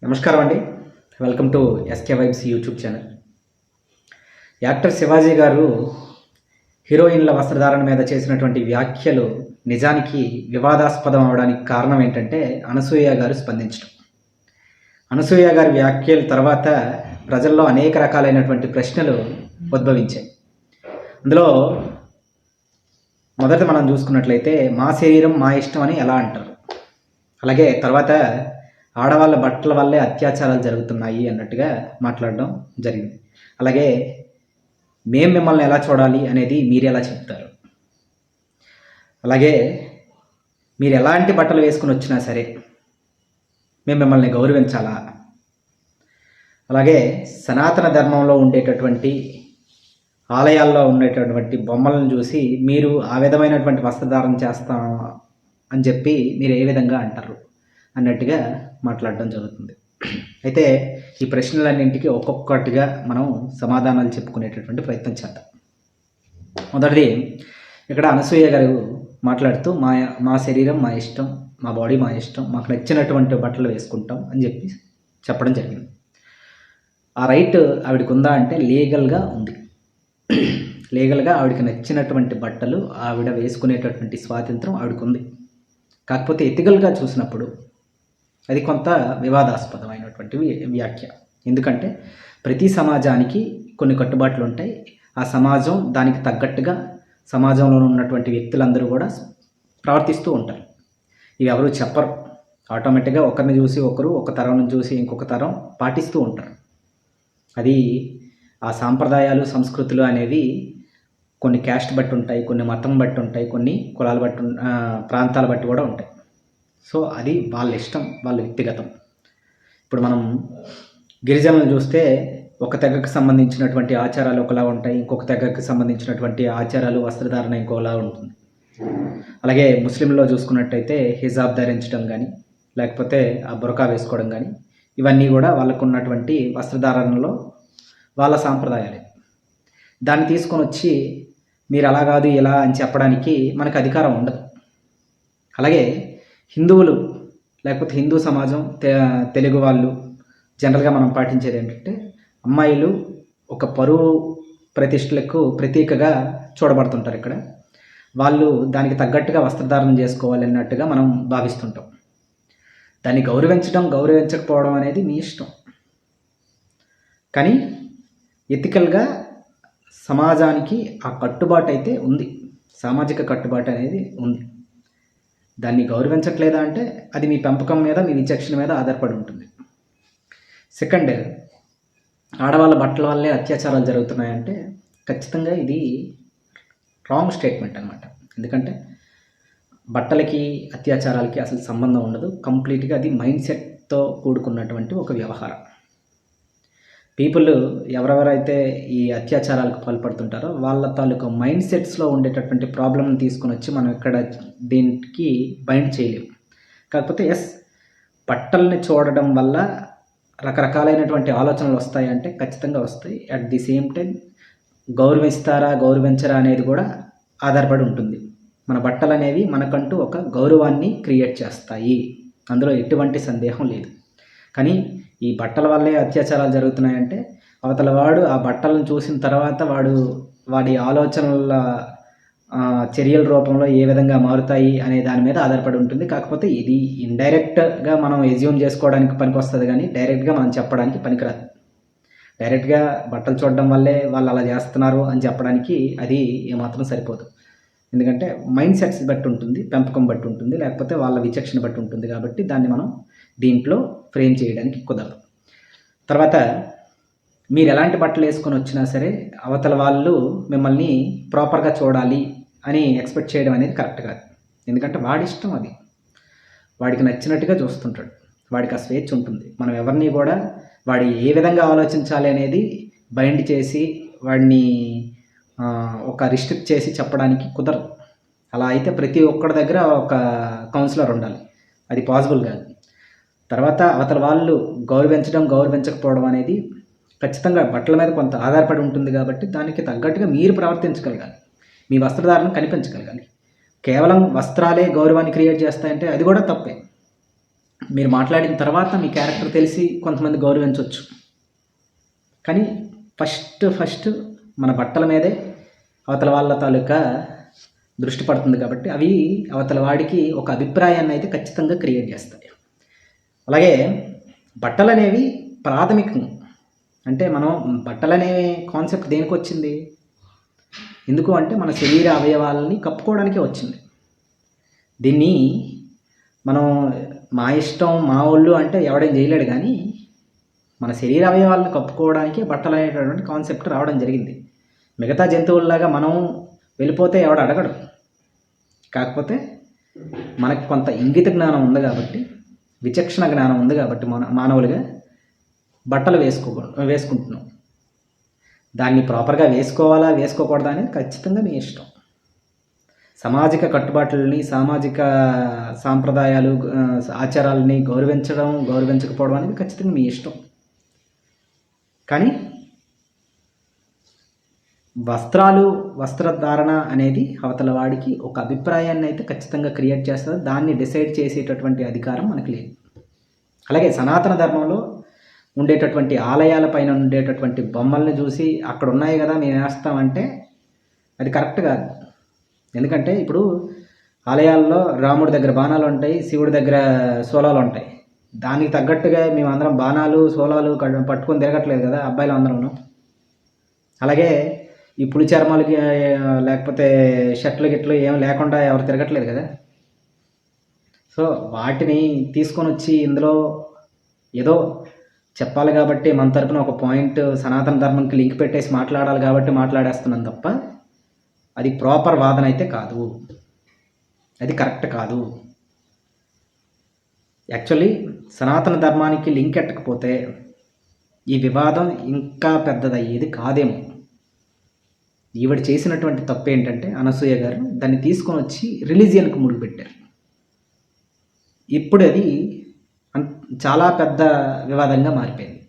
నమస్కారం అండి. Welcome to SK vibes YouTube channel. Actor Shivaji గారు హీరోయిన్ల వస్త్రధారణ మీద చేసినటువంటి వ్యాఖ్యలు నిజానికి వివాదాస్పదం అవడానికి కారణం ఏంటంటే అనసూయ గారు స్పందించడం. అనసూయ గారి వ్యాఖ్యల తర్వాత ప్రజల్లో అనేక రకాలైనటువంటి ప్రశ్నలు ఉద్భవించాయి. అందులో మొదట మనం చూసుకున్నట్లయితే మా శరీరం మా ఇష్టం అని ఎలా అంటారు, అలాగే తర్వాత ఆడవాళ్ళ బట్టల వల్లే అత్యాచారాలు జరుగుతున్నాయి అన్నట్టుగా మాట్లాడడం జరిగింది. అలాగే మేము మిమ్మల్ని ఎలా చూడాలి అనేది మీరు ఎలా చెప్తారు, అలాగే మీరు ఎలాంటి బట్టలు వేసుకుని వచ్చినా సరే మేము మిమ్మల్ని గౌరవించాలా, అలాగే సనాతన ధర్మంలో ఉండేటటువంటి ఆలయాల్లో ఉండేటటువంటి బొమ్మలను చూసి మీరు ఆ విధమైనటువంటి వస్త్రధారణ చేస్తాం అని చెప్పి మీరు ఏ విధంగా అంటారు అన్నట్టుగా మాట్లాడడం జరుగుతుంది. అయితే ఈ ప్రశ్నలన్నింటికి ఒక్కొక్కటిగా మనం సమాధానాలు చెప్పుకునేటటువంటి ప్రయత్నం చేద్దాం. మొదటిది, ఇక్కడ అనసూయ గారు మాట్లాడుతూ మా శరీరం మా ఇష్టం, మా బాడీ మా ఇష్టం, మాకు నచ్చినటువంటి బట్టలు వేసుకుంటాం అని చెప్పి చెప్పడం జరిగింది. ఆ రైట్ ఆవిడకి ఉందా అంటే లీగల్గా ఉంది. లీగల్గా ఆవిడకి నచ్చినటువంటి బట్టలు ఆవిడ వేసుకునేటటువంటి స్వాతంత్రం ఆవిడకు ఉంది. కాకపోతే ఎథికల్గా చూసినప్పుడు అది కొంత వివాదాస్పదమైనటువంటి వ్యాఖ్య. ఎందుకంటే ప్రతి సమాజానికి కొన్ని కట్టుబాట్లు ఉంటాయి. ఆ సమాజం దానికి తగ్గట్టుగా సమాజంలో ఉన్నటువంటి వ్యక్తులందరూ కూడా ప్రవర్తిస్తూ ఉంటారు. ఇవి ఎవరు చెప్పరు. ఆటోమేటిక్గా ఒకరిని చూసి ఒకరు, ఒక తరం నుంచి చూసి ఇంకొక తరం పాటిస్తూ ఉంటారు. అది ఆ సాంప్రదాయాలు సంస్కృతులు అనేవి కొన్ని క్యాస్ట్ బట్టి ఉంటాయి, కొన్ని మతం బట్టి ఉంటాయి, కొన్ని కులాల బట్టి, ప్రాంతాల బట్టి కూడా ఉంటాయి. సో అది వాళ్ళ ఇష్టం, వాళ్ళ వ్యక్తిగతం. ఇప్పుడు మనం గిరిజనులు చూస్తే ఒక తెగకు సంబంధించినటువంటి ఆచారాలు ఒకలా ఉంటాయి, ఇంకొక తెగకు సంబంధించినటువంటి ఆచారాలు వస్త్రధారణ ఇంకోలా ఉంటుంది. అలాగే ముస్లింలో చూసుకున్నట్టయితే హిజాబ్ ధరించడం కానీ, లేకపోతే ఆ బురకా వేసుకోవడం కానీ, ఇవన్నీ కూడా వాళ్ళకు ఉన్నటువంటి వస్త్రధారణలో వాళ్ళ సాంప్రదాయాలే. దాన్ని తీసుకొని వచ్చి మీరు అలా కాదు ఇలా అని చెప్పడానికి మనకు అధికారం ఉండదు. అలాగే హిందువులు లేకపోతే హిందూ సమాజం, తెలుగు వాళ్ళు జనరల్గా మనం పాటించేది ఏంటంటే అమ్మాయిలు ఒక పరువు ప్రతిష్టలకు ప్రతీకగా చూడబడుతుంటారు. ఇక్కడ వాళ్ళు దానికి తగ్గట్టుగా వస్త్రధారణ చేసుకోవాలి అన్నట్టుగా మనం భావిస్తుంటాం. దాన్ని గౌరవించడం గౌరవించకపోవడం అనేది మీ ఇష్టం. కానీ ఎథికల్గా సమాజానికి ఆ కట్టుబాటు అయితే ఉంది, సామాజిక కట్టుబాటు అనేది ఉంది. దాన్ని గౌరవించట్లేదా అంటే అది మీ పెంపకం మీద, మీ విచక్షణ మీద ఆధారపడి ఉంటుంది. సెకండ్, ఆడవాళ్ళ బట్టల వల్లే అత్యాచారాలు జరుగుతున్నాయంటే ఖచ్చితంగా ఇది రాంగ్ స్టేట్మెంట్ అనమాట. ఎందుకంటే బట్టలకి అత్యాచారాలకి అసలు సంబంధం ఉండదు. కంప్లీట్గా అది మైండ్ సెట్తో కూడుకున్నటువంటి ఒక వ్యవహారం. పీపుల్ ఎవరెవరైతే ఈ అత్యాచారాలకు పాల్పడుతుంటారో వాళ్ళ తాలూకు మైండ్ సెట్స్లో ఉండేటటువంటి ప్రాబ్లమ్ని తీసుకుని వచ్చి మనం ఇక్కడ దీనికి బైండ్ చేయలేము. కాకపోతే బట్టల్ని చూడడం వల్ల రకరకాలైనటువంటి ఆలోచనలు వస్తాయంటే ఖచ్చితంగా వస్తాయి. అట్ ది సేమ్ టైం గౌరవిస్తారా గౌరవించరా అనేది కూడా ఆధారపడి ఉంటుంది. మన బట్టలు అనేవి మనకంటూ ఒక గౌరవాన్ని క్రియేట్ చేస్తాయి, అందులో ఎటువంటి సందేహం లేదు. కానీ ఈ బట్టల వల్లే అత్యాచారాలు జరుగుతున్నాయంటే అవతల వాడు ఆ బట్టలను చూసిన తర్వాత వాడి ఆలోచనల చర్యల రూపంలో ఏ విధంగా మారుతాయి అనే దాని మీద ఆధారపడి ఉంటుంది. కాకపోతే ఇది ఇండైరెక్ట్గా మనం ఎజ్యూమ్ చేసుకోవడానికి పనికి వస్తుంది, కానీ డైరెక్ట్గా మనం చెప్పడానికి పనికిరాదు. డైరెక్ట్గా బట్టలు చూడడం వల్లే వాళ్ళు అలా చేస్తున్నారు అని చెప్పడానికి అది ఏమాత్రం సరిపోదు. ఎందుకంటే మైండ్ సెట్స్ బట్టి ఉంటుంది, పెంపకం బట్టి ఉంటుంది, లేకపోతే వాళ్ళ విచక్షణ బట్టి ఉంటుంది. కాబట్టి దాన్ని మనం దీంట్లో ఫ్రేమ్ చేయడానికి కుదరదు. తర్వాత మీరు ఎలాంటి బట్టలు వేసుకొని వచ్చినా సరే అవతల వాళ్ళు మిమ్మల్ని ప్రాపర్గా చూడాలి అని ఎక్స్పెక్ట్ చేయడం అనేది కరెక్ట్ కాదు. ఎందుకంటే వాడి ఇష్టం, అది వాడికి నచ్చినట్టుగా చూస్తుంటాడు, వాడికి ఆ స్వేచ్ఛ ఉంటుంది. మనం ఎవరిని కూడా వాడి ఏ విధంగా ఆలోచించాలి అనేది బైండ్ చేసి వాడిని ఒక రిస్ట్రిక్ట్ చేసి చెప్పడానికి కుదరదు. అలా అయితే ప్రతి ఒక్కడి దగ్గర ఒక కౌన్సిలర్ ఉండాలి, అది పాసిబుల్ కాదు. తర్వాత అవతల వాళ్ళు గౌరవించడం గౌరవించకపోవడం అనేది ఖచ్చితంగా బట్టల మీద కొంత ఆధారపడి ఉంటుంది. కాబట్టి దానికి తగ్గట్టుగా మీరు ప్రవర్తించగలగాలి, మీ వస్త్రధారణ కనిపించగలగాలి. కేవలం వస్త్రాలే గౌరవాన్ని క్రియేట్ చేస్తాయంటే అది కూడా తప్పే. మీరు మాట్లాడిన తర్వాత మీ క్యారెక్టర్ తెలిసి కొంతమంది గౌరవించవచ్చు. కానీ ఫస్ట్ మన బట్టల మీదే అవతల వాళ్ళ తాలూకా దృష్టి పడుతుంది కాబట్టి అవి అవతల వాడికి ఒక అభిప్రాయాన్ని అయితే ఖచ్చితంగా క్రియేట్ చేస్తాయి. అలాగే బట్టలు అనేవి ప్రాథమికం. అంటే మనం బట్టలనే కాన్సెప్ట్ దేనికి వచ్చింది? ఎందుకు అంటే మన శరీర అవయవాలని కప్పుకోవడానికే వచ్చింది. దీన్ని మనం మా ఇష్టం మా ఒళ్ళు అంటే ఎవడేం చేయలేడు, కానీ మన శరీర అవయవాలను కప్పుకోవడానికి బట్టలు అనేటటువంటి కాన్సెప్ట్ రావడం జరిగింది. మిగతా జంతువుల్లాగా మనం వెళ్ళిపోతే ఎవడు అడగడు. కాకపోతే మనకు కొంత ఇంగిత జ్ఞానం ఉంది కాబట్టి, విచక్షణ జ్ఞానం ఉంది కాబట్టి మానవులుగా బట్టలు వేసుకుంటున్నాం. దాన్ని ప్రాపర్గా వేసుకోవాలా వేసుకోకూడదా అనేది ఖచ్చితంగా మీ ఇష్టం. సామాజిక కట్టుబాట్లని, సామాజిక సాంప్రదాయాలు, ఆచారాలని గౌరవించకపోవడం అనేది ఖచ్చితంగా మీ ఇష్టం. కానీ వస్త్రధారణ అనేది అవతల వాడికి ఒక అభిప్రాయాన్ని అయితే ఖచ్చితంగా క్రియేట్ చేస్తుంది. దాన్ని డిసైడ్ చేసేటటువంటి అధికారం మనకు లేదు. అలాగే సనాతన ధర్మంలో ఉండేటటువంటి ఆలయాల పైన ఉండేటటువంటి బొమ్మల్ని చూసి అక్కడ ఉన్నాయి కదా మేము వేస్తామంటే అది కరెక్ట్ కాదు. ఎందుకంటే ఇప్పుడు ఆలయాల్లో రాముడి దగ్గర బాణాలు ఉంటాయి, శివుడి దగ్గర సోలాలు ఉంటాయి. దానికి తగ్గట్టుగా మేమందరం బాణాలు సోలాలు పట్టుకొని తిరగట్లేదు కదా అబ్బాయిలు అందరం. అలాగే ఈ పులి చర్మాలకి లేకపోతే షర్ట్లు గిట్లు ఏం లేకుండా ఎవరు తిరగట్లేదు కదా. సో వాటిని తీసుకొని వచ్చి ఇందులో ఏదో చెప్పాలి కాబట్టి మన తరపున ఒక పాయింట్ సనాతన ధర్మంకి లింక్ పెట్టేసి మాట్లాడాలి కాబట్టి మాట్లాడేస్తున్నాను తప్ప అది ప్రాపర్ వాదన అయితే కాదు, అది కరెక్ట్ కాదు. యాక్చువల్లీ సనాతన ధర్మానికి లింక్ ఎట్టకపోతే ఈ వివాదం ఇంకా పెద్దదయ్యేది కాదేమో. ఈవిడ చేసినటువంటి తప్పు ఏంటంటే అనసూయ గారు దాన్ని తీసుకొని వచ్చి రిలీజియన్కి ముడిపెట్టారు. ఇప్పుడు అది చాలా పెద్ద వివాదంగా మారిపోయింది.